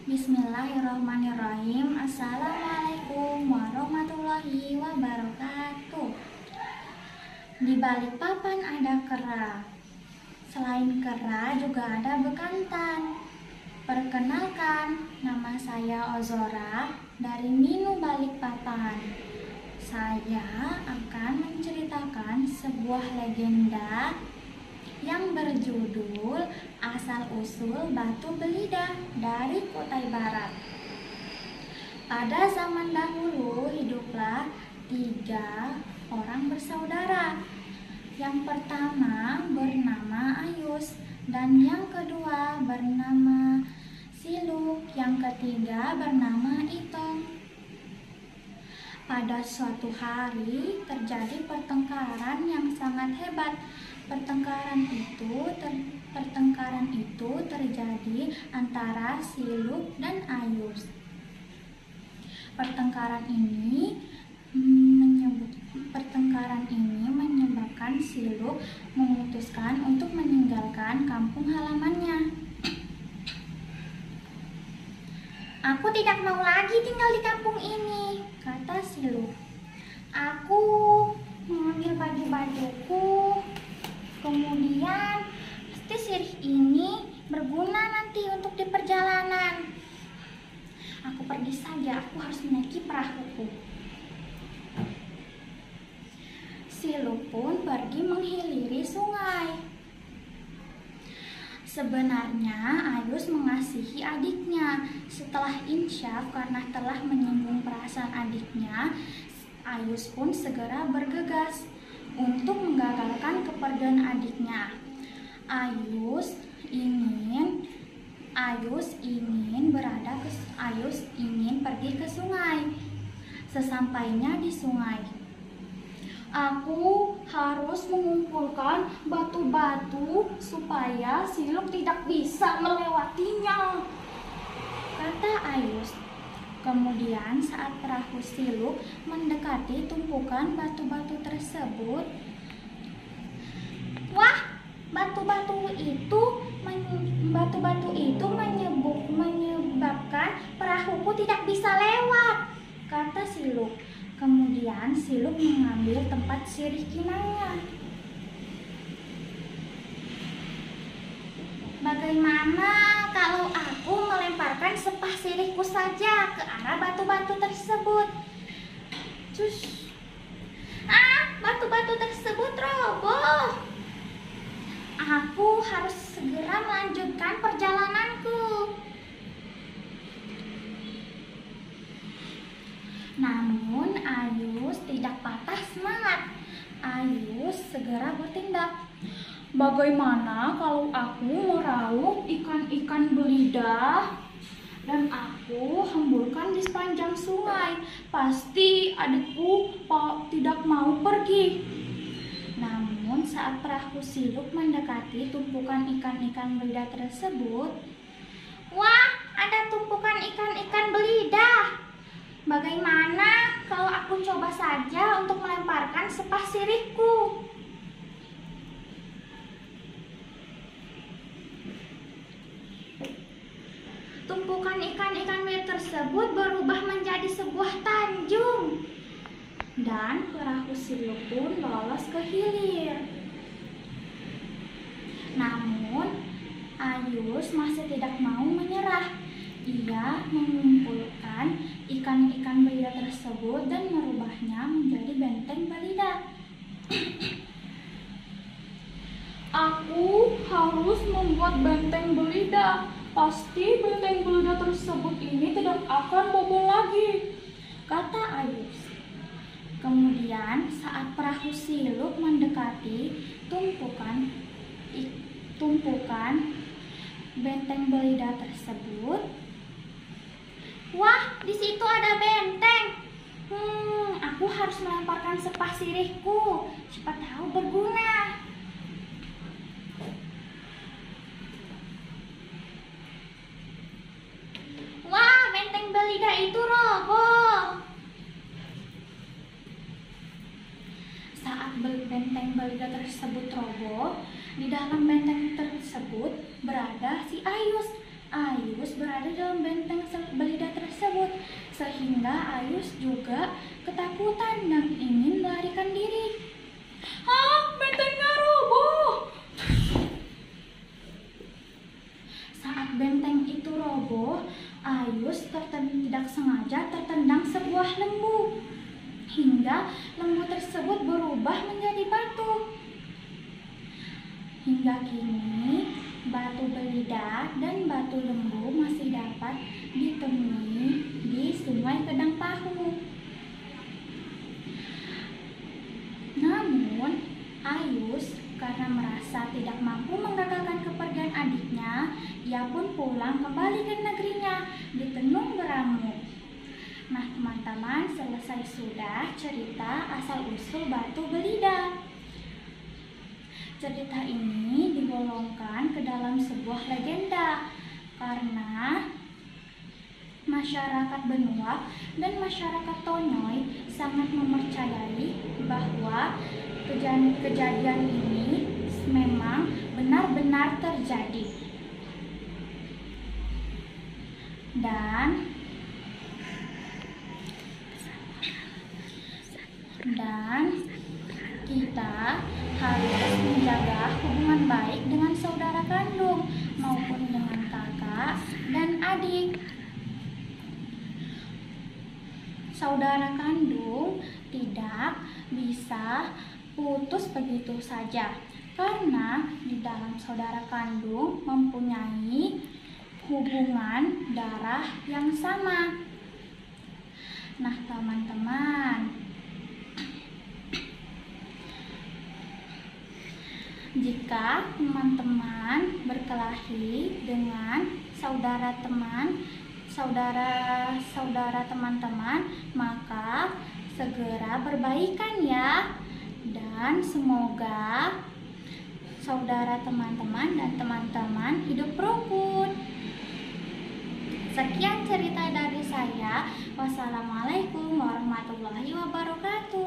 Bismillahirrahmanirrahim. Assalamualaikum warahmatullahi wabarakatuh. Di balik papan ada kera. Selain kera juga ada bekantan. Perkenalkan, nama saya Ozora dari Minu Balikpapan. Saya akan menceritakan sebuah legenda yang berjudul Asal-usul Batu Belida dari Kutai Barat. Pada zaman dahulu hiduplah 3 orang bersaudara. Yang pertama bernama Ayus dan yang kedua bernama Siluk, yang ketiga bernama Itong. Pada suatu hari terjadi pertengkaran yang sangat hebat. Pertengkaran itu terjadi antara Siluk dan Ayus. Pertengkaran ini menyebabkan Siluk memutuskan untuk meninggalkan kampung halamannya. "Aku tidak mau lagi tinggal di kampung ini," kata Siluk. "Aku mengambil baju-bajuku. Kemudian pasti sirih ini berguna nanti untuk di perjalanan. Aku pergi saja, aku harus menaiki perahuku." Siluk pun pergi menghiliri sungai. Sebenarnya Ayus mengasihi adiknya. Setelah insyaf karena telah menyinggung perasaan adiknya, Ayus pun segera bergegas untuk menggagalkan kepergian adiknya. Ayus ingin pergi ke sungai. Sesampainya di sungai, "Aku harus mengumpulkan batu-batu supaya Siluk tidak bisa melewatinya," kata Ayus. Kemudian saat perahu Siluk mendekati tumpukan batu-batu tersebut, wah, batu-batu itu menyebabkan perahuku tidak bisa lewat, kata Siluk. Kemudian Siluk mengambil tempat sirih kinangnya. "Bagaimana kalau aku melemparkan sepah sirihku saja ke arah batu-batu tersebut?" Cus! Batu-batu tersebut roboh. Aku harus segera melanjutkan perjalananku. Namun Ayus tidak patah semangat. Ayus segera bertindak. "Bagaimana kalau aku meraup ikan-ikan belida dan aku hemburkan di sepanjang sungai? Pasti adikku tidak mau pergi." Namun saat perahu Siluk mendekati tumpukan ikan-ikan belida tersebut, wah, ada tumpukan ikan-ikan belida. Bagaimana kalau aku coba saja untuk melemparkan sepah sirihku? Tumpukan ikan-ikan belida tersebut berubah menjadi sebuah tanjung. Dan perahu Siluk pun lolos ke hilir. Namun Ayus masih tidak mau menyerah. Ia mengumpulkan ikan-ikan belida tersebut dan merubahnya menjadi benteng belida. "Aku harus membuat benteng belida. Pasti benteng belida tersebut ini tidak akan bobol lagi," kata Ayus. Kemudian saat perahu Siluk mendekati tumpukan benteng belida tersebut, wah, di situ ada benteng. Aku harus melemparkan sepah sirihku, siapa tahu berguna. Wah, benteng belida itu roboh. Saat benteng belida tersebut roboh, di dalam benteng tersebut berada si Ayus. Ayus berada dalam benteng Ayus juga ketakutan dan ingin melarikan diri. Bentengnya roboh! Saat benteng itu roboh, Ayus tidak sengaja tertendang sebuah lembu, hingga lembu tersebut berubah menjadi batu. Hingga kini, batu belida dan batu lembu masih dapat ditemui di Sungai Kedang Pahu. Namun, Ayus karena merasa tidak mampu menggagalkan kepergian adiknya, ia pun pulang kembali ke negerinya di Tenung Berangu. Nah, teman-teman, selesai sudah cerita asal-usul batu belida. Cerita ini digolongkan ke dalam sebuah legenda karena masyarakat Benua dan masyarakat Tonyoy sangat mempercayai bahwa kejadian ini memang benar-benar terjadi. Dan kita harus menjaga hubungan baik dengan saudara kandung maupun dengan kakak dan adik. Saudara kandung tidak bisa putus begitu saja karena di dalam saudara kandung mempunyai hubungan darah yang sama. Nah, teman-teman, jika teman-teman berkelahi dengan saudara teman-teman, maka segera berbaikan ya. Dan semoga saudara teman-teman dan teman-teman hidup rukun. Sekian cerita dari saya. Wassalamualaikum warahmatullahi wabarakatuh.